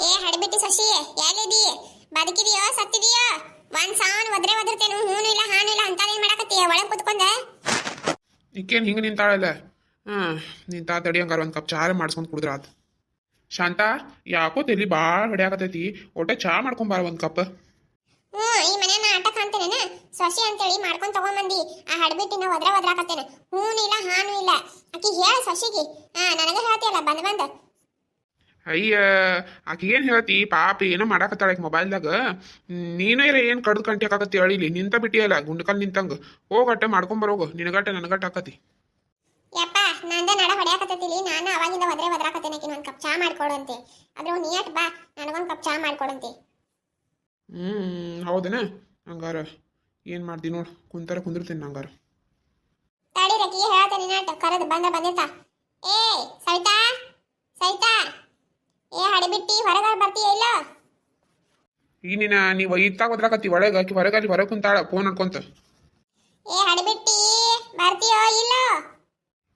ಏ ಹಡಿಬಿಟ್ಟಿ ಶಶಿ ಎಲ್ಲಿದಿ? ಬದುಕಿದೀಯೋ ಸತ್ತಿದೀಯೋ? ಒಂದ್ ಸಾವನ್ ಒದ್ರತೇನು ಹೂನು ಇಲ್ಲ ಹಾನು ಇಲ್ಲ ಅಂತ ಏನ್ ಮಾಡಾಕತ್ತೀಯ ಒಳಗ್ ಕುತ್ಕೊಂಡ? ಈಕೇನು ಹಿಂಗೆ ನಿಂತಾಳಲ್ಲ. ನಿಂತಾ ತಡಿ ಹಂಗಾರ ಒಂದು ಕಪ್ ಚಾರ ಮಾಡಿಸ್ಕೊಂಡು ಕುಡಿದ್ರ ಆತು. ಶಾಂತ, ಯಾಕೋ ತಲಿ ಭಾಳ ಹೊಡ್ಯಾಕತೈತಿ. ಒಟ್ಟ ಚಾ ಮಾಡ್ಕೊಂಬಾರ ಒಂದು ಕಪ್. ಈ ಮನೆಯನ್ನ ಆಟ ಕಾಣ್ತೇನ ಶಶಿ ಅಂತೇಳಿ ಮಾಡ್ಕೊಂಡ್ ತಗೊಂಬಂದಿ. ಆ ಹಡ್ಬಿಟ್ಟಿನ ಒದ್ರಾಕತ್ತೇನೆ. ಹೂನು ಇಲ್ಲ ಹಾನು ಇಲ್ಲ. ಆಕಿ ಹೇಳ ಶಶಿಗೆ. ನನಗ ಹೇಳ್ತಿಯಲ್ಲ ಬಂದ್ ಅಯ್ಯ, ಆಕಿಗೇನು ಹೇಳ್ತಿ ಪಾಪ ಏನೋ ಮಾಡಾಕತ್ತಾಳ ಆಕಿ ಮೊಬೈಲ್ದಾಗ. ನೀನೇ ಏನು ಕಡ್ದು ಕಂಟಿ ಹಾಕತ್ತಿ ಹೇಳಿಲಿ. ನಿಂತ ಬಿಟ್ಟಿಯಲ್ಲ ಗುಂಡ್ಕಲ್ ನಿಂತಂಗ. ಹೋಗಟ್ಟ ಮಾಡ್ಕೊಂಬರೋಗು. ನಿನಗಟ್ಟ ನನಗಟ್ಟ ಹಾಕತಿ. ಯಪ್ಪ ನಂದ ನಡ ಹೊಡ್ಯಾಕತ್ತಿಲಿ. ನಾನು ಅವಾಗಿಂದ ಒದ್ರಾಕತ್ತೇನೆ. ಆಕಿನ ಒಂದ್ ಕಪ್ ಚಾ ಮಾಡ್ಕೊಡಂತೆ. ಅದ್ರ ನೀಯಟ್ ಬಾ ನನಗೊಂದ್ ಕಪ್ ಚಾ ಮಾಡ್ಕೊಡಂತೆ. ಹೌದನ? ಹಂಗಾರ ಏನು ಮಾಡ್ದಿ ನೋಡು. ಕುಂದಿರ್ತೀನಿ ಹಂಗಾರ. ತಡಿ ರಕಿ ಹೇಳ್ತೇನೆ ನಾಟ ಕರೆದು ಬಂದಿರ್ತಾ. ಏ ಸವಿತಾ, ಸವಿತಾ, ಏ ಹಡಿಬಿಟ್ಟಿ ಹೊರಗ ಬರ್ತೀಯ ಇಲ್ಲ? ಈ ನೀವು ಇತ್ತಾಗ ಒದ್ರಾಕತ್ತಿ ಒಳಗೆ. ಆಕಿ ಹೊರಗೆ ಕುಂತಾಳ ಫೋನ್ ನೋಡ್ಕೊಂತ. ಏ ಹಡಿಬಿಟ್ಟಿ ಬರ್ತೀಯೋ ಇಲ್ಲ?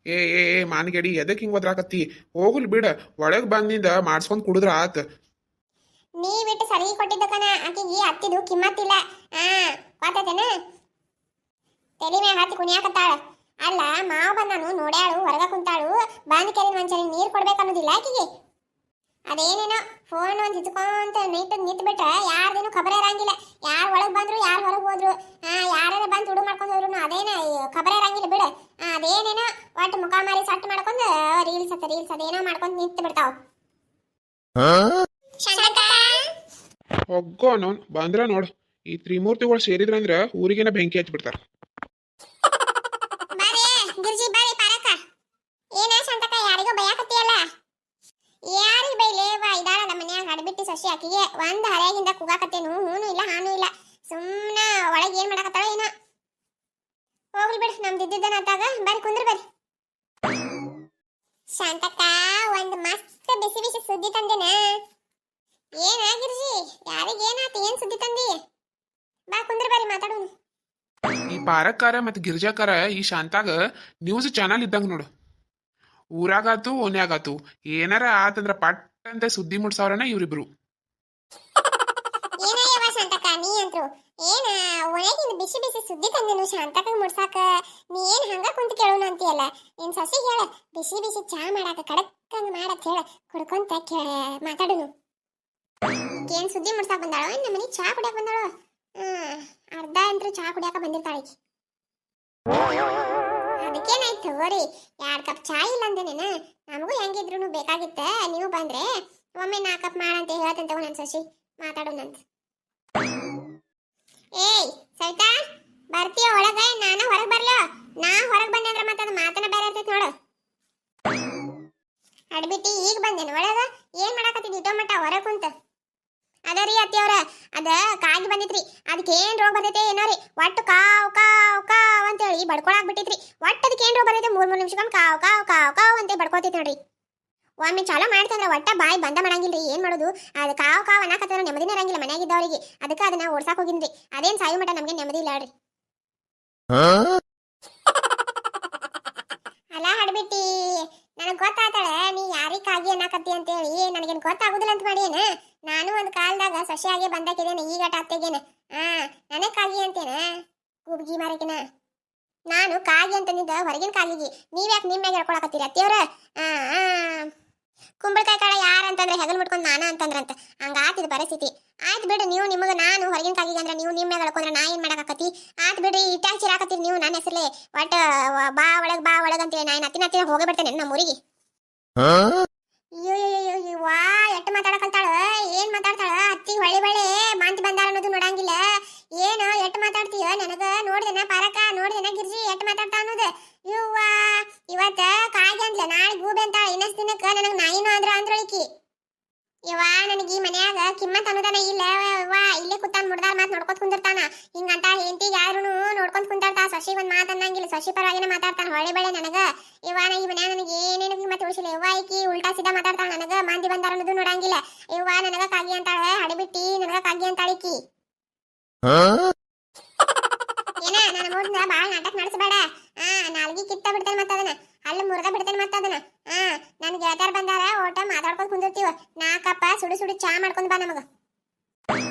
ಏ ಏ ಏ ಮಾನ್ಗೇಡಿ, ಎದಕ್ಕೆ ಹಿಂಗೆ ಒದ್ರಾಕತ್ತಿ? ಹೋಗ್ಲಿ ಬಿಡ. ಒಳಗೆ ಬಂದಿಂದ ಮಾಡಿಸ್ಕೊಂಡು ಕುಡಿದ್ರ ಆತ. ನೀ ಬಿಟ್ಟು ಸರಿಗೆ ಕೊಟ್ಟಿದ್ದ ಕಣ. ಆಕಿಗೆ ಹತ್ತಿದು ಕಿಮ್ಮತ್ತಿಲ್ಲ. ಗೊತ್ತೇನ? ತಲೆ ಮ್ಯಾಗ ಹತ್ತಿ ಕುಣಿಯಾಕತ್ತಾಳ. ಅಲ್ಲ ಮಾವ ಬಂದಾನು ನೋಡ್ಯಾಳು ಹೊರಗ ಕುಂತಾಳು. ಬಂದ್ ಕೆರಿನ ಒಂದ್ಸರಿ ನೀರ್ ಕೊಡ್ಬೇಕನ್ನೋದಿಲ್ಲ ಆಕಿಗೆ. ಅದೇನೇನೋ ಫೋನ್ ಒಂದ್ ಹಿಚ್ಕೊಂತ ನಿಂತು ಬಿಟ್ರ ಯಾರ್ದೇನು ಖಬರ ಇರಂಗಿಲ್ಲ. ಯಾರು ಒಳಗ್ ಬಂದ್ರು ಯಾರು ಹೊರಗೆ ಹೋದ್ರು, ಯಾರು ಬಂದು ತುಡು ಮಾಡ್ಕೊಂಡು ಹೋದ್ರು ಅದೇನ ಖಬರ ಇರಂಗಿಲ್ಲ ಬಿಡ. ಅದೇನೇನೋ ಒಟ್ಟು ಮುಖ ಮಾರಿ ಸಟ್ ಮಾಡ್ಕೊಂಡು ರೀಲ್ಸ್ ಅದೇನೋ ಮಾಡ್ಕೊಂಡು ನಿಂತು ಬಿಡ್ತಾವ. ಹೋಗೋ ನೋನ್ ಬಂದ್ರ ನೋಡು. ಈ ತ್ರಿಮೂರ್ತಿಗಳು ಸೇರಿದ್ರಂದ್ರ ಊರಿಗೇನ ಬೆಂಕಿ ಹಚ್ಬಿಡ್ತಾರ. ಗಿರ್ಜಿ ಬಾರಿ ಪಾರಕ. ಏನ ಶಾಂತಕ ಯಾರಿಗೋ ಬಯಾಕತ್ತೀಯಲ್ಲ? ಯಾರಿಗೆ ಬೈಲೇವಾ? ಇದಾಳ ನಮ್ಮ ಮನ್ಯಾಗ ಹಡ್ಬಿಟ್ಟಿ ಶಶಿ. ಆಕಿಗೆ ಒಂದ್ ಹರ್ಯಾಗಿಂದ ಕೂಗಾಕತ್ತೇನು ಹೂನು ಇಲ್ಲ ಹಾನು ಇಲ್ಲ. ಸುಮ್ಮನ ಒಳಗೆ ಏನ್ ಮಾಡಾಕತ್ತಾಳ ಏನೋ. ಹೋಗ್ಲಿ ಬಿಡು, ನಮ್ದು ಇದ್ದಿದ್ದನ ಅತ್ತಾಗ. ಬರ್ರಿ ಕುಂದ್ರ ಬರ್ರಿ. ಶಾಂತಕ್ಕ ಒಂದ್ ಮಸ್ತ್ ಬಿಸಿ ಬಿಸಿ ಸುದ್ದಿ ತಂದೇನ. ಏನ ಗಿರ್ಜಿ? ಯಾರಿಗೇನಾತ? ಏನ್ ಸುದ್ದಿ ತಂದಿ? ಬಾ ಕುಂದ್ರ ಬರ್ರಿ ಮಾತಾಡೋನು. ಈ ಪಾರಕ್ಕಾರ ಮತ್ತು ಗಿರ್ಜಾಕಾರ ಈ ಶಾಂತಾಗ ನ್ಯೂಸ್ ಚಾನಲ್ ಇದ್ದಂಗ ನೋಡು. ಊರಾಗಾತು ಓನ್ಯಾಗಾತು ಏನಾರ ಆತಂದ್ರ ಪಟ್ ಅಂತ ಸುದ್ದಿ ಮುಟ್ಸವ್ರನ ಇವ್ರಿಬ್ರು. ಏನಯ್ಯವ ಶಾಂತಕ್ಕ ನೀ ಅಂತ್ರು ಏನ ಒಳಗಿಂದ ಬಿಸಿ ಬಿಸಿ ಸುದ್ದಿ ತಂದೇನು ಶಾಂತಕ್ಕ ಮುಡ್ಸಾಕ? ನೀ ಏನ್ ಹಂಗ ಕುಂತ ಕೇಳೋಣ ಅಂತೀಯಲ್ಲ? ನಿನ್ ಸಸಿ ಹೇಳ ಬಿಸಿ ಬಿಸಿ ಚಾ ಮಾಡಾಕ ಕಡಕ್ಕಂಗ ಮಾಡಕ್ ಹೇಳ ಕುಡ್ಕೊಂತ ಮಾತಾಡುನು. ಏನ್ ಸುದ್ದಿ ಮುಡ್ಸಾಕ ಬಂದಾಳ? ನಮ್ಮ ಮನೆ ಚಾ ಕುಡಿಯಾಕ ಬಂದಾಳ. ಅರ್ಧ ಅಂತ್ರು ಚಾ ಕುಡಿಯಾಕ ಬಂದಿರ್ತಾಳ. ಅದಕ್ಕೇನಾಯ್ತು ಹೋರಿ? 2 ಕಪ್ ಚಾ ಇಲ್ಲ ಅಂದೇನೇನ? ನಮಗೂ ಹೆಂಗಿದ್ರು ಬೇಕಾಗಿತ್ತ. ನೀವು ಬಂದ್ರೆ ಒಮ್ಮೆ 4 ಕಪ್ ಮಾಡಂತ ಹೇಳ್ತಂತ ನನ್ ಸಸಿ ಮಾತಾಡೋಣಂತ. ಏಯ್ ಸವಿತಾ, ಬರ್ತೀಯ ಒಳಗ? ನಾನು ಹೊರಗೆ ಬರ್ಲ? ನಾ ಹೊರಗೆ ಬಂದೆ ಅಂದ್ರೆ ಮತ್ತೆ ಅದು ಮಾತನ ಬೇರೆ ಇರ್ತೈತಿ ನೋಡು. ಅಡ್ಬಿಟ್ಟಿ ಈಗ ಬಂದೇನು ಒಳಗ? ಏನ್ ಮಾಡಾಕತ್ತಿದ್ ಇಟೋ ಮಟ್ಟ ಹೊರಗೆ ಕುಂತ? ಅದರಿ ಅತ್ತಿಯವ್ರ, ಅದ ಕಾಗಿ ಬಂದಿತ್ರಿ. ಅದಕ್ಕೆ ಏನ್ ರೋಗ ಬಂದೈತೆ ಏನೋ ರೀ. ಒಟ್ಟು ಕಾವ್ ಕಾವ್ ಕಾವ್ ಅಂತೇಳಿ ಬಡ್ಕೊಳಕ್ ಬಿಟ್ಟಿತ್ರಿ. ಒಟ್ಟು ಅದಕ್ಕೆ ಏನ್ ರೋಗ ಬಂದೈತೆ 3 ನಿಮಿಷಕ್ಕೊಮ್ಮೆ ಕಾವ್ ಕಾವ್ ಕಾವ್ ಕಾವ್ ಅಂತ ಬಡ್ಕೋತೈತಿ ನೋಡ್ರಿ. ಒಮ್ಮೆ ಚಾಲೋ ಮಾಡ್ತಂದ್ರ ಒಟ್ಟ ಬಾಯಿ ಬಂದ ಮಾಡಂಗಿಲ್ರಿ. ಏನ್ ಮಾಡೋದು? ಅದು ಕಾವ್ ಕಾವ್ ಅನ್ನಕತ್ತಂದ್ರ ನೆಮ್ಮದಿನೇ ಇರಂಗಿಲ್ಲ ಮನ್ಯಾಗಿದ್ದವ್ರಿಗೆ. ಅದಕ್ಕೆ ಅದನ್ನ ಓಡ್ಸಾಕ್ ಹೋಗಿನ್ರಿ. ಅದೇನ್ ಸಾಯು ಮಟ್ಟ ನಮ್ಗೆ ನೆಮ್ಮದಿ ಇಲ್ಲ ರೀ. ಅಲ್ಲ ಹಡ್ಬಿಟ್ಟಿ, ನನಗ್ ಗೊತ್ತಾತಾಳ ನೀ ಯಾರಿಗ್ ಕಾಗಿ ಅನ್ನಕತ್ತಿ ಅಂತೇಳಿ. ನನಗೇನ್ ಗೊತ್ತಾಗುದಿಲ್ಲ ಅಂತ ಮಾಡಿ ಏನ? ನಾನು ಒಂದ್ ಕಾಲದಾಗ ಸೊಸೆಯಾಗೆ ಬಂದಾಕಿದ್ದೇನೆ. ಈಗಟ ಅತ್ತೆಗೇನ ನನಗ್ ಕಾಗಿ ಅಂತೇನ? ಗುಬ್ಗಿ ಮಾರಕಿನ ನಾನು ಕಾಗಿ ಅಂತಂದಿದ್ದ ಹೊರಗಿನ ಕಾಗಿಗೆ. ನೀವ್ಯಾಕೆ ನಿಮ್ನಾಗ ಹೇಳ್ಕೊಳಕತ್ತೀರಿ ಅತ್ತಿಯವ್ರ? ಕುಂಬಳಕಾಯಿ ಕಾಳ ಯಾರ ಅಂತಂದ್ರೆ ಹೆಗಲ್ ಮುಟ್ಕೊಂಡ್ ನಾನ ಅಂತಂದ್ರಂತ. ಹಂಗಾತಿದ ಪರಿಸ್ಥಿತಿ. ಆಯ್ತು ಬಿಡು, ನೀವು ನಿಮಗ ನಾನು ಹೊರಗಿನ ಕಾಗಿಗೆ ಅಂದ್ರೆ ನೀವು ನಿಮ್ಮ ಹೇಳ್ಕೊಂಡ್ರೆ ನಾ ಏನ್ ಮಾಡಾಕತ್ತಿ? ಆಯ್ತು ಬಿಡ್ರಿ, ಇಟ್ಟಾಗ ಚಿರಾಕತ್ತೀರಿ ನೀವು ನನ್ನ ಹೆಸರೇ. ಒಟ್ಟ ಬಾ ಒಳಗ್ ಅಂತೇಳಿ ನಾನು ಹತ್ತಿನ ಹೋಗಬಿಡ್ತೇನೆ ನಮ್ಮ ಊರಿಗೆ. ಅಯ್ಯೋ ವಾ ಎಟ್ಟು ಮಾತಾಡಕಂತಾಳ. ಏನ್ ಮಾತಾಡ್ತಾಳ? ಅತ್ತಿ ಹೊಳೆ ಮಾಂತಿ ಬಂದಾಳ ಅನ್ನೋದು ನೋಡಂಗಿಲ್ಲ. ಏನು ಎಟ್ಟು ಮಾತಾಡ್ತೀಯ? ನನಗ ನೋಡ್ದೇನ ಪಾರಕ, ನೋಡ್ದೇನ ಗಿರ್ಜಿ ಎಟ್ಟು ಮಾತಾಡ್ತಾ ಅನ್ನೋದು? ಇವ್ವಾ ಇವತ್ತ ಕಾಗಿ ಅಂದ್ಲ, ನಾಳೆ ಗೂಬೆ ಅಂತಾಳ. ಇನ್ನಷ್ಟು ದಿನಕ್ಕ ನನಗ್ ನಾಯಿನೂ ಅಂದ್ರೊಳಿಕಿ. ಯವ್ವಾ ನನಗೆ ಈ ಮನ್ಯಾಗ ಕಿಮ್ಮತ್ ಅನ್ನೋದನ ಇಲ್ಲ. ಇಲ್ಲೇ ಕುತ್ತಾನ ಮುಡ್ದಾರ ಮಾತ್ ನೋಡ್ಕೊತ ಕುಂದಿರ್ತಾನ. ಹಿಂಗಂತ ಹೆಂಡತಿಗೆ ಯಾರು ನೋಡ್ಕೊಂತ ಕುಂತಾರ್ತಾ. ಸೊಸಿ ಒಂದ್ ಮಾತ್ ಅನ್ನಂಗಿಲ್ಲ. ಸೊಸಿ ಪರವಾಗಿನ ಮಾತಾಡ್ತಾನ ಹೊಳೆ ನನಗ. ಯವ್ವಾ ಈ ಮನ್ಯಾಗ ನನಗೆ ಏನೇನು ಕಿಮ್ಮತ್ ಉಳಿಸಿಲ್ಲ. ಯವ್ವಾ ಈಕಿ ಉಲ್ಟಾ ಸೀದಾ ಮಾತಾಡ್ತಾಳ. ನನಗ ಮಂದಿ ಬಂದಾರ ಅನ್ನೋದು ನೋಡಂಗಿಲ್ಲ. ಯವ್ವಾ ನನಗ ಕಾಗಿ ಅಂತಾಳ. ಹಡಿಬಿಟ್ಟಿ ನನಗ ಕಾಗಿ ಅಂತಾಳಿಕಿ. ಏನ ನನ್ನ ಮೂಡ್ನ ಬಾಳ ನಾಟಕ ನಡೆಸಬೇಡ. ನಾಲ್ಗಿ ಕಿತ್ತ ಬಿಡ್ತೇನೆ ಮತ್ತ ಅದನ್ನ. ಅಲ್ಲಿ ಮುರ್ದ ಬಿಡ್ತೇನೆ ಮತ್ತೆ ಅದನ್ನ. ನನ್ ಗೆಳತಾರ ಬಂದಾರ, ಓಟ ಮಾತಾಡ್ಕೊಂಡ್ ಕುಂದಿರ್ತೀವ. 4 ಕಪ್ ಸುಡು ಸುಡು ಚಾ ಮಾಡ್ಕೊಂಡ್ ಬಾ ನಮಗ.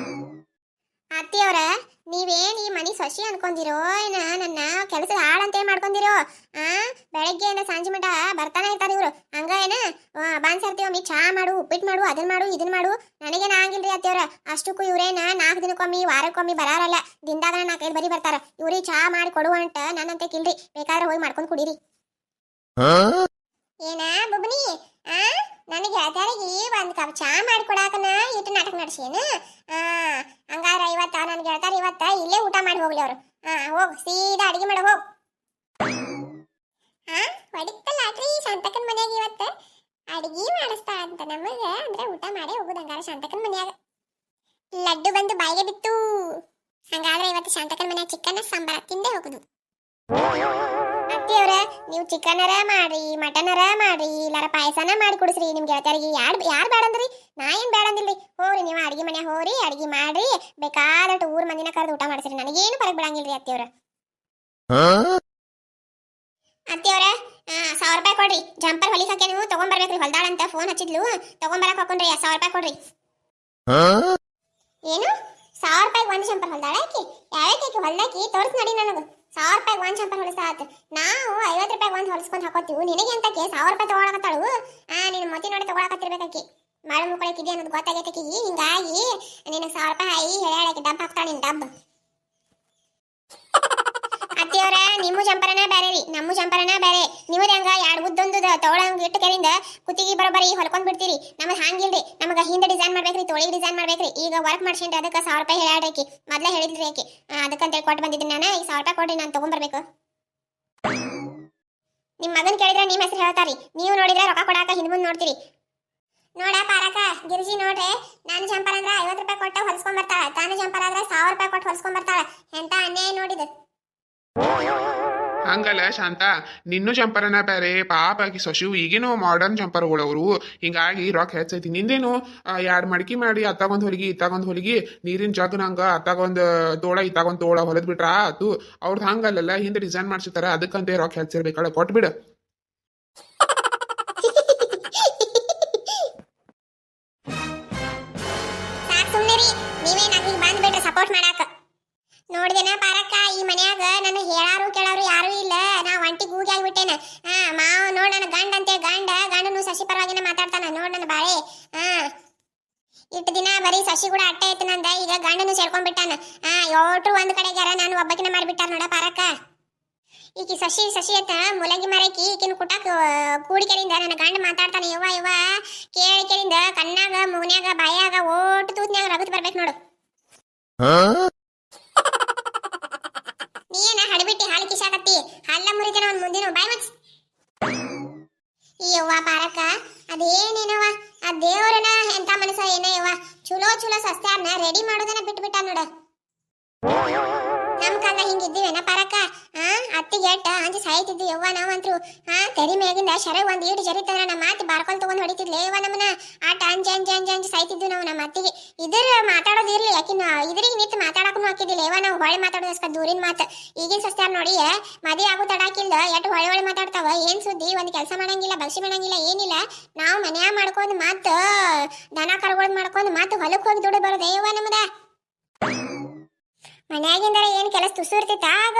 ಅತ್ತಿಯವ್ರ, ನೀವೇನ್ ಈ ಮನಿ ಸೊಸಿ ಅನ್ಕೊಂಡಿರೋ ಏನ ನನ್ನ ಕೆಲಸದ ಆಳಂತೆ ಮಾಡ್ಕೊಂಡಿರೋ? ಬೆಳಗ್ಗೆಯಿಂದ ಸಂಜೆ ಮಟ ಬರ್ತಾನೆ ಇರ್ತಾರ ಇವ್ರು. ಹಂಗ ಏನ ಬಂದ್ ಸರ್ತಿ ಒಮ್ಮೆ ಚಾ ಮಾಡು, ಉಪ್ಪಿಟ್ಟು ಮಾಡು, ಅದನ್ ಮಾಡು, ಇದನ್ ಮಾಡು. ನನಗೇನ ಆಗಿಲ್ರಿ ಅತ್ತಿಯವ್ರ. ಅಷ್ಟಕ್ಕೂ ಇವ್ರೇನ 4 ದಿನಕ್ಕೊಮ್ಮೆ ವಾರಕ್ಕೊಮ್ಮೆ ಬರಾರಲ್ಲ, ದಿನದಾಗ 4-5 ಬರಿ ಬರ್ತಾರ. ಇವ್ರಿಗೆ ಚಾ ಮಾಡಿ ಕೊಡುವಂಟ ನನ್ನಂತೆ ಕಿಲ್ರಿ, ಬೇಕಾದ್ರೆ ಹೋಗಿ ಮಾಡ್ಕೊಂಡ್ ಕುಡೀರಿ. ಏನ ಬುಬ್ನಿ, ನನಗೆ ಗೆಳತಿಯರಿಗೆ 1 ಕಪ್ ಚಾ ಮಾಡಿ ಕೊಡಾಕನ ಇಟ್ಟು ನಾಟಕ ನಡೆಸೇನ? ಹಂಗಾರ ಇವತ್ತ ನನ್ ಗೆಳತಾರ ಇವತ್ತ ಇಲ್ಲೇ ಊಟ ಮಾಡಿ ಹೋಗ್ಲಿ ಅವ್ರು. ಹೋಗ್ ಸೀದಾ ಅಡಿಗೆ ಮಾಡ ಹೋಗ್. ಹೊಡಿತಲ್ಲಾಟ್ರಿ ಶಾಂತಕನ್ ಮನ್ಯಾಗ ಇವತ್ತ ಅಡಿಗೆ ಮಾಡಿಸ್ತಾ ಅಂತ ನಮಗ. ಅಂದ್ರೆ ಊಟ ಮಾಡೇ ಹೋಗುದು ಹಂಗಾರ ಶಾಂತಕನ್ ಮನ್ಯಾಗ. ಲಡ್ಡು ಬಂದು ಬಾಯಿಗೆ ಬಿತ್ತು. ಹಂಗಾದ್ರೆ ಇವತ್ತು ಶಾಂತಕನ್ ಮನ್ಯಾಗ ಚಿಕನ್ ಸಾಂಬಾರ ತಿಂದೇ ಹೋಗುದು. ಅತ್ತಿಯವ್ರ, ನೀವು ಚಿಕನರ ಮಾಡ್ರಿ, ಮಟನರ ಮಾಡ್ರಿ, ಇಲ್ಲಾರ ಪಾಯಸನ ಮಾಡಿ ಕುಡಿಸ್ರಿ ನಿಮ್ ಗೆಳತಿಯರಿಗೆ. ಯಾರು ಬೇಡಂದ್ರಿ? ನಾ ಏನ್ ಬೇಡಂದಿಲ್ರಿ. ಹೋಗ್ರಿ ನೀವು ಅಡಿಗೆ ಮನ್ಯಾಗ ಹೋಗ್ರಿ, ಅಡಿಗೆ ಮಾಡ್ರಿ, ಬೇಕಾದಷ್ಟು ಊರ್ ಮಂದಿನ ಕರೆದು ಊಟ ಮಾಡಿಸ್ರಿ. ನನಗೇನು ಪರಕ್ ಬಿಡಂಗಿಲ್ರಿ ಅತ್ತಿಯವ್ರ. ಅತ್ತಿಯವ್ರ, 1000 ರೂಪಾಯಿ ಕೊಡ್ರಿ. ಜಂಪರ್ ಹೊಲಿಸಕ್ಕೆ ನೀವು ತಗೊಂಡ್ಬರ್ಬೇಕ್ರಿ. ಹೊಲ್ದಾಳಂತ ಫೋನ್ ಹಚ್ಚಿದ್ಲು, ತಗೊಂಬರಕ್ ಹಾಕೊಂಡ್ರಿ. 1000 ರೂಪಾಯಿ ಕೊಡ್ರಿ. ಏನು 1000 ರೂಪಾಯಿ 1 ಜಂಪರ್ ಹೊಲ್ದಾಳ ಆಕಿ? ಯಾವಕ್ಕೆ ಹೊಲ್ದಾಕಿ ತೋರ್ಸ್ ನಡಿ ನನಗ. 1000 ರೂಪಾಯಿ 1 ಜಂಪರ್ ಹೊಲಿಸಾತ. ನಾವು 50 ರೂಪಾಯಿ 1 ಹೊಲಿಸ್ಕೊಂಡ್ ಹಾಕೋತೀವಿ. ನಿನಗೆ ಅಂತಕ್ಕೆ 1000 ರೂಪಾಯಿ ತಗೊಳಕತ್ತಾಳು. ನಿನ್ ಮೊತಿ ನೋಡಿ ತಗೊಳಕತ್ತಿರ್ಬೇಕಾಕಿ. ಮಾಡು ಮುಕ್ಕಳಕ್ಕಿದೆ ಅನ್ನೋದು ಗೊತ್ತಾಗೈತಕಿ. ಹಿಂಗಾಗಿ ನಿನಗೆ 1000 ರೂಪಾಯಿ ಹೇಳಕ್ಕೆ ಡಬ್ ಹಾಕ್ತಾಳ. ನಿನ್ ಡಬ್. ಅತ್ತಿಯವ್ರ, ನಿಮ್ಮ ಜಂಪರನ ಬೇರೆ ರೀ, ನಮ್ಮ ಜಂಪರನ ಬೇರೆ. ನೀವು ಹೆಂಗ 2 ಉದ್ದೊಂದು ತಗೊಳಂಗ್ ಇಟ್ಟು ಕೆರಿಂದ ಕುತ್ತಿಗೆ ಬರೋಬರಿ ಹೊಲ್ಕೊಂಡ್ ಬಿಡ್ತೀರಿ. ನಮಗ್ ಹಂಗಿಲ್ರಿ. ನಮಗ ಹಿಂದೆ ಡಿಸೈನ್ ಮಾಡ್ಬೇಕ್ರಿ, ತೊಳಿಗೆ ಡಿಸೈನ್ ಮಾಡ್ಬೇಕ್ರಿ. ಈಗ ವರ್ಕ್ ಮಾಡ್ಸೇನ್ರಿ, ಅದಕ್ಕೆ 1000 ರೂಪಾಯಿ ಹೇಳಾಡ್ರಿ. ಮೊದ್ಲೇ ಹೇಳಿದ್ರಿ ಆಕಿ. ಅದಕ್ಕಂತೇಳಿ ಕೊಟ್ಟು ಬಂದಿದ್ದೀನಿ ನಾನು. ಈಗ 1000 ರೂಪಾಯಿ ಕೊಡ್ರಿ, ನಾನು ತಗೊಂಡ್ಬರ್ಬೇಕು. ನಿಮ್ ಮಗನ್ ಕೇಳಿದ್ರೆ ನಿಮ್ಮ ಹೆಸರು ಹೇಳ್ತಾರಿ. ನೀವು ನೋಡಿದ್ರೆ ರೊಕ್ಕ ಕೊಡಾಕ ಹಿಂದ್ ಮುಂದ್ ನೋಡ್ತೀರಿ. ನೋಡ ಪಾರಕ ಗಿರಿಜಿ ನೋಡ್ರಿ, ನನ್ನ ಜಂಪರ್ ಅಂದ್ರ 50 ರೂಪಾಯಿ ಕೊಟ್ಟು ಹೊಲ್ಸ್ಕೊಂಡ್ ಬರ್ತಾಳ. ತಾನ ಜಂಪರ್ ಆದ್ರೆ 1000 ರೂಪಾಯಿ ಕೊಟ್ಟು ಹೊಲ್ಸ್ಕೊಂಡ್ ಬರ್ತಾಳ. ಎಂತ ಅನ್ಯಾಯ ನೋಡಿದ. ಹಂಗಲ್ಲ ಶಾಂತ, ನಿನ್ನೂ ಜಂಪರನ ಬೇರೆ. ಪಾಪ ಆಕಿ ಸೊಸಿವು ಈಗೇನು ಮಾಡರ್ನ್ ಜಂಪರ್ಗಳವರು. ಹಿಂಗಾಗಿ ರೊಕ್ಕ ಹೆಚ್ಚೈತಿ. ನಿಂದೇನು 2 ಮಡಿಕೆ ಮಾಡಿ ಅತ್ತಾಗೊಂದು ಹೊಲಿಗಿ ಇತ್ತಾಗೊಂದು ಹೊಲಿಗಿ, ನೀರಿನ ಜಗ್ ನಂಗ ಅತ್ತಾಗೊಂದು ತೋಳ ಇತ್ತಾಗೊಂದು ತೋಳ ಹೊಲದ್ ಬಿಟ್ರ ಆತು. ಅವ್ರದ್ದು ಹಂಗಲ್ಲ, ಹಿಂದೆ ಡಿಸೈನ್ ಮಾಡ್ಸಿರ್ತಾರ. ಅದಕ್ಕಂತೆ ರೊಕ್ಕ ಹೆಚ್ಚಿರ್ಬೇಕಲ್ಲ, ಕೊಟ್ಬಿಡ. ಸಪೋರ್ಟ್ ಮಾಡಾಕ ನೋಡಿದೇನ ಪಾರಕ್ಕ, ಈ ಮನ್ಯಾಗ ನನ್ನ ಹೇಳಾರು ಕೇಳಾರು ಯಾರು ಇಲ್ಲ. ನಾ ಒಂಟಿ ಗೂಗಿ ಆಗ್ಬಿಟ್ಟೇನ. ಮಾವ ನೋಡ್ ನನ್ನ ಗಂಡ ಅಂತೆ, ಗಂಡನು ಶಶಿ ಪರವಾಗಿನ ಮಾತಾಡ್ತಾನ. ನೋಡ್ ನನ್ನ ಬಾಳೆ. ಇಟ್ಟು ದಿನ ಬರೀ ಶಶಿ ಕೂಡ ಅಟ್ಟೆ ಐತೆ ನಂದ. ಈಗ ಗಂಡನು ಸೇರ್ಕೊಂಡ್ಬಿಟ್ಟಾನ. ಯೋಟ್ರು ಒಂದ್ ಕಡೆಗಾರ, ನಾನು ಒಬ್ಬಕಿನ ಮಾಡ್ಬಿಟ್ಟಾರ ನೋಡ ಪಾರಕ್ಕ. ಈಕಿ ಶಶಿ ಅಂತ ಮುಲಗಿ ಮರಕಿ ಈಕಿನ ಕುಟಾಕ ಕೂಡಿಕೆರಿಂದ ನನ್ನ ಗಂಡ ಮಾತಾಡ್ತಾನೆ. ಯವ್ವ ಕೇಳಿಕೆರಿಂದ ಕಣ್ಣಾಗ ಮೂನ್ಯಾಗ ಬಾಯಾಗ ಓಟು ತೂತ್ನ್ಯಾಗ ರಗತ್ ಬರ್ಬೇಕು ನೋಡು. ನೀನ ಹಡಬಿಟ್ಟಿ ಹಾಲು ಕಿಶಾಕತ್ತಿ. ಹಲ್ಲ ಮುರಿತೇನ ಒಂದ್ ಮುಂದಿನ ಬಾಯ್ ಮಚ್. ಈ ಯವ್ವ ಪಾರಕ್ಕ, ಅದೇನೇನವ್ವ ಆ ದೇವ್ರನ ಎಂತ ಮನಸ್ಸ ಏನ ಯವ್ವ. ಚಲೋ ಸಸ್ತ್ಯಾರ್ನ ರೆಡಿ ಮಾಡೋದನ್ನ ಬಿಟ್ಬಿಟ್ಟ ನೋಡ. ನಮ್ ಕಾಲ ಹಿಂಗಿದ್ದೀವೇನ ಪಾರಕ್ಕ? ಅತ್ತಿಗೆ ಎಟ್ಟ ಅಂಜಿ ಸಾಯ್ತಿದ್ವಿ ಯವ್ವ ನಾವಂತ್ರು. ತೆರಿ ಮ್ಯಾಗಿಂದ ಶರಗ್ ಒಂದ್ ಈಟು ಜರಿತಂದ್ರ ನಮ್ಮ ಮಾತಿ ಬಾರ್ಕೊಲ್ ತಗೊಂಡ್ ಹೊಡಿತಿದ್ಲೇ ಯವ್ವ ನಮ್ಮನ. ಆಟ ಅಂಜಿ ಸಾಯ್ತಿದ್ವಿ ನಾವು ನಮ್ಮ ಅತ್ತಿಗೆ. ಇದ್ರ ಮಾತಾಡೋದಿರ್ಲಿ, ಯಾಕಿನ ಇದ್ರಿಗೆ ನಿಂತು ಮಾತಾಡಕ್ಕೂ ಹಾಕಿದ್ದಿಲ್ಲ ಯವ್ವ ನಾವು. ಹೊಳೆ ಮಾತಾಡೋದಸ್ಕ ದೂರಿನ ಮಾತು. ಈಗಿನ ಸಸ್ತ್ಯಾರ್ ನೋಡಿ ಮದಿ ಆಗು ತಡಾಕಿಲ್ದ ಎಟ್ಟು ಹೊಳೆ ಮಾತಾಡ್ತಾವ. ಏನ್ ಸುದ್ದಿ, ಒಂದ್ ಕೆಲಸ ಮಾಡಂಗಿಲ್ಲ, ಬಗ್ಸಿ ಮಾಡಂಗಿಲ್ಲ, ಏನಿಲ್ಲ. ನಾವು ಮನ್ಯಾಗ ಮಾಡ್ಕೊಂಡ್ ಮಾತು ದನ ಕರುಗಳ್ ಮಾಡ್ಕೊಂಡ್ ಮಾತು ಹೊಲಕ್ ಹೋಗಿ ದುಡ್ಡು ಬರೋದೇ ಯವ್ವ ನಮ್ದ. ಮನ್ಯಾಗಿಂದರ ಏನ್ ಕೆಲಸ ತುಸು ಇರ್ತಿತ್ತ. ಆಗ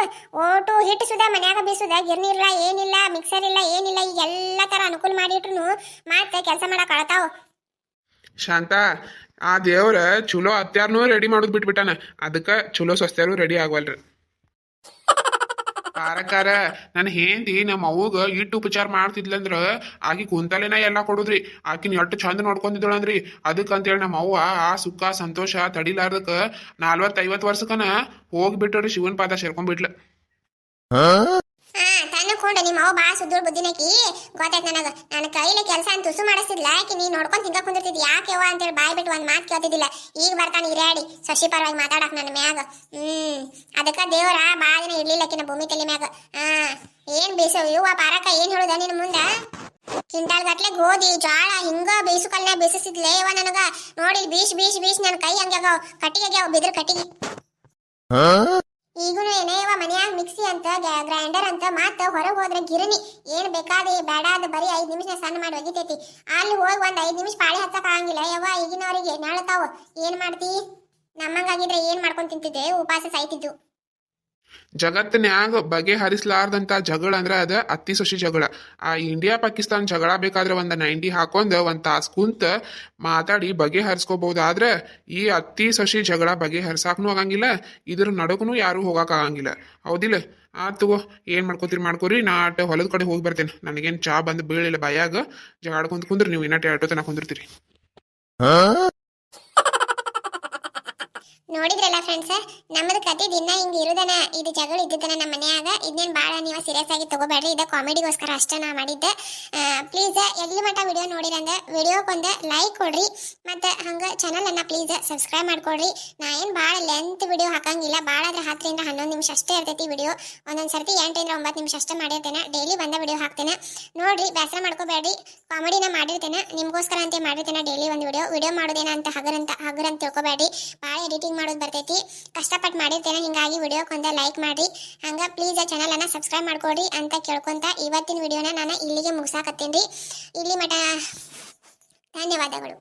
ಓಟು ಹಿಟ್ಟು ಸುದ ಮನ್ಯಾಗ ಬೀಸುದ. ಗಿರ್ನಿ ಇಲ್ಲ, ಏನಿಲ್ಲ, ಮಿಕ್ಸರ್ ಇಲ್ಲ, ಏನಿಲ್ಲ. ಈಗ ಎಲ್ಲಾ ತರ ಅನುಕೂಲ ಮಾಡಿಟ್ರು ಮತ್ತೆ ಕೆಲಸ ಮಾಡಕ್ ಅಳತಾವ್. ಶಾಂತ, ಆ ದೇವ್ರ ಚಲೋ ಅತ್ಯಾರ್ನು ರೆಡಿ ಮಾಡೋದು ಬಿಟ್ಬಿಟ್ಟಾನ. ಅದಕ್ಕ ಚಲೋ ಸಸ್ತ್ಯಾರು ರೆಡಿ ಆಗವಲ್ರಿ. ಪಾರಕಾರ, ನನ್ನ ಹೆಂಡತಿ ನಮ್ಮ ಅವ್ವಗ ಇಟ್ಟು ಉಪಚಾರ ಮಾಡ್ತಿದ್ಲಂದ್ರ ಆಕಿ ಕುಂತಲೇನ ಎಲ್ಲಾ ಕೊಡುದ್ರಿ. ಆಕಿನ ಎಟ್ಟು ಚಂದ ನೋಡ್ಕೊಂಡಿದ್ದಳಂದ್ರಿ. ಅದಕ್ಕಂತೇಳಿ ನಮ್ಮ ಅವ್ವ ಆ ಸುಖ ಸಂತೋಷ ತಡಿಲಾರ್ದಕ್ಕ 40-50 ವರ್ಷಕ್ಕನ ಹೋಗ್ಬಿಟ್ರಿ ಶಿವನ್ ಪಾದ ಸೇರ್ಕೊಂಡ್ಬಿಟ್ಲ. ತನ್ನಕೊಂಡ ನಿಮ್ಮ ಅವ್ ಬಾಳ ಸುದ್ದೂರ್ ಬುದ್ಧಿನಕಿ ಗೊತ್ತಾಯ್ತು ನನಗ. ನನ್ನ ಕೈಲಿ ಕೆಲಸ ಅಂತ ತುಸು ಮಾಡಿಸ್ತಿದ್ಲ. ಆಕಿ ನೀ ನೋಡ್ಕೊಂಡ್ ಹಿಂಗ ಕುಂದಿರ್ತಿದ್. ಯಾಕೆವ್ವ ಅಂತೇಳಿ ಬಾಯ್ ಬಿಟ್ಟು ಒಂದ್ ಮಾತು ಕೇಳ್ತಿದ್ದಿಲ್ಲ. ಈಗ ಬರ್ತಾನೆ ಇರಾಡಿ ಶಶಿ ಪರವಾಗಿ ಮಾತಾಡಕ್ ನನ್ನ ಮ್ಯಾಗ. ಅದಕ್ಕ ದೇವರ ಬಾಳ ದಿನ ಇರ್ಲಿಲ್ಲಕಿನ ಭೂಮಿ ತಲೆ ಮ್ಯಾಗ. ಏನ್ ಬೇಸವ್ ಇವ್ವ ಪಾರಕ, ಏನ್ ಹೇಳುದ ನಿನ್ ಮುಂದ? ಕ್ವಿಂಟಾಲ್ ಗಟ್ಲೆ ಗೋಧಿ ಜೋಳ ಹಿಂಗ ಬೇಸು ಕಲ್ನ ಬೇಸಿಸಿದ್ಲೇ ಇವ ನನಗ. ನೋಡಿ ಬೀಶ್ ನನ್ನ ಕೈ ಹಂಗ್ಯಾಗ ಕಟ್ಟಿಗೆ ಆಗ್ಯಾವ, ಬಿದ್ರ ಕಟ್ಟಿಗೆ. ಈಗೂನು ಏನೇ ಇವ ಮನ್ಯಾಗ ಮಿಕ್ಸಿ ಅಂತ ಗ್ರೈಂಡರ್ ಅಂತ ಮತ್ತ ಹೊರಗೆ ಹೋದ್ರೆ ಗಿರಣಿ ಏನ್ ಬೇಕಾದ ಬೇಡ ಅದು ಬರೀ 5 ನಿಮಿಷ ಸಣ್ಣ ಮಾಡಿ ಒಗಿತೈತಿ. ಅಲ್ಲಿ ಹೋಗಿ ಒಂದ್ 5 ನಿಮಿಷ ಪಾಳಿ ಹಚ್ಚಕ್ ಆಗಂಗಿಲ್ಲ ಯವ್ವ. ಈಗಿನವರಿಗೆ ನಾಳತಾವ ಏನ್ ಮಾಡ್ತಿ? ನಮ್ಮಂಗಾಗಿದ್ರೆ ಏನ್ ಮಾಡ್ಕೊಂಡ್ ತಿಂತಿದ್ದೆ, ಉಪವಾಸ ಸಾಯ್ತಿದ್ದು. ಜಗತ್ತಿನ್ಯಾಗ ಬಗೆಹರಿಸಲಾರ್ದಂತ ಜಗಳ ಅಂದ್ರೆ ಅದ ಅತ್ತಿ ಸೊಸಿ ಜಗಳ. ಆ ಇಂಡಿಯಾ ಪಾಕಿಸ್ತಾನ ಜಗಳ ಬೇಕಾದ್ರೆ ಒಂದ್ 90 ಹಾಕೊಂಡ್ ಒಂದ್ ತಾಸ್ ಕುಂತ ಮಾತಾಡಿ ಬಗೆಹರಿಸ್ಕೋಬಹುದಾದ್ರೆ ಈ ಅತ್ತಿ ಸೊಸಿ ಜಗಳ ಬಗೆಹರ್ಸಾಕ್ನು ಆಗಂಗಿಲ್ಲ, ಇದ್ರ ನಡಕನು ಯಾರು ಹೋಗಾಕ ಆಗಂಗಿಲ್ಲ. ಹೌದಿಲ್ಲ? ತಗೋ, ಏನ್ ಮಾಡ್ಕೋರಿ. ನಾ ಹೊಲದ ಕಡೆ ಹೋಗಿ ಬರ್ತೇನೆ. ನನಗೇನ್ ಚಾ ಬಂದು ಬೀಳಿಲ್ಲ ಬಾಯಾಗ. ಜಗಾಡ್ಕೊಂತ ಕುಂದ್ರಿ ನೀವು ಇನ್ನಟೆ ಆಟೋ ತನಕ ಕುಂದಿರ್ತೀರಿ. ನೋಡಿದ್ರಲ್ಲ ಫ್ರೆಂಡ್ಸ್, ನಮ್ಮದು ಕತೆ ದಿನ ಹಿಂಗ ಇರುದನ. ಇದು ಜಗಳ ಇದ್ದದನ ನಮ್ಮ ಮನ್ಯಾಗ. ಇದನ್ನೇನು ಭಾಳ ನೀವು ಸೀರಿಯಸ್ ಆಗಿ ತಗೋಬೇಡ್ರಿ. ಇದು ಕಾಮಿಡಿಗೋಸ್ಕರ ಅಷ್ಟೇ ನಾ ಮಾಡಿದ್ದೆ. ಪ್ಲೀಸ್ ಎಲ್ಲಿ ಮಟ್ಟ ವಿಡಿಯೋ ನೋಡಿರಂದ್ರೆ ವಿಡಿಯೋಕ್ಕೊಂದು ಲೈಕ್ ಕೊಡ್ರಿ, ಮತ್ತು ಹಂಗೆ ಚಾನಲನ್ನು ಪ್ಲೀಸ್ ಸಬ್ಸ್ಕ್ರೈಬ್ ಮಾಡ್ಕೊಡ್ರಿ. ನಾ ಏನು ಭಾಳ ಲೆಂತ್ ವಿಡಿಯೋ ಹಾಕಂಗಿಲ್ಲ. ಭಾಳ ಆದ್ರೆ 10 ರಿಂದ 11 ನಿಮಿಷ ಅಷ್ಟೇ ಇರ್ತೈತಿ ವಿಡಿಯೋ. ಒಂದೊಂದು ಸರ್ತಿ 8 ರಿಂದ 9 ನಿಮಿಷ ಅಷ್ಟೇ ಮಾಡಿರ್ತೇನೆ. ಡೈಲಿ ಬಂದ ವಿಡಿಯೋ ಹಾಕ್ತೇನೆ ನೋಡ್ರಿ. ಬೇಸರ ಮಾಡ್ಕೋಬೇಡ್ರಿ. ಕಾಮಿಡಿನ ಮಾಡಿರ್ತೇನೆ, ನಿಮಗೋಸ್ಕರ ಅಂತ ಮಾಡಿರ್ತೇನೆ. ಡೈಲಿ ಒಂದು ವಿಡಿಯೋ ಮಾಡೋದೇನ ಅಂತ ಹಗರಂತ ತಿಳ್ಕೊಬೇಡ್ರಿ. ಭಾಳ ಎಡಿಟಿಂಗ್ ಮಾಡೋದು ಬರ್ತೈತಿ, ಕಷ್ಟಪಟ್ಟು ಮಾಡಿರ್ತೇನೆ. ಹಿಂಗಾಗಿ ವಿಡಿಯೋಕ್ಕೊಂದು ಲೈಕ್ ಮಾಡಿ, ಹಂಗೆ ಪ್ಲೀಸ್ ಚಾನಲನ್ನು ಸಬ್ಸ್ಕ್ರೈಬ್ ಮಾಡ್ಕೊಡ್ರಿ ಅಂತ ಕೇಳ್ಕೊಂತ ಇವತ್ತಿನ ವಿಡಿಯೋನ ನಾನು ಇಲ್ಲಿಗೆ ಮುಗಿಸಾಕತ್ತೀನಿ. ಇಲ್ಲಿ ಮಟ ಧನ್ಯವಾದಗಳು.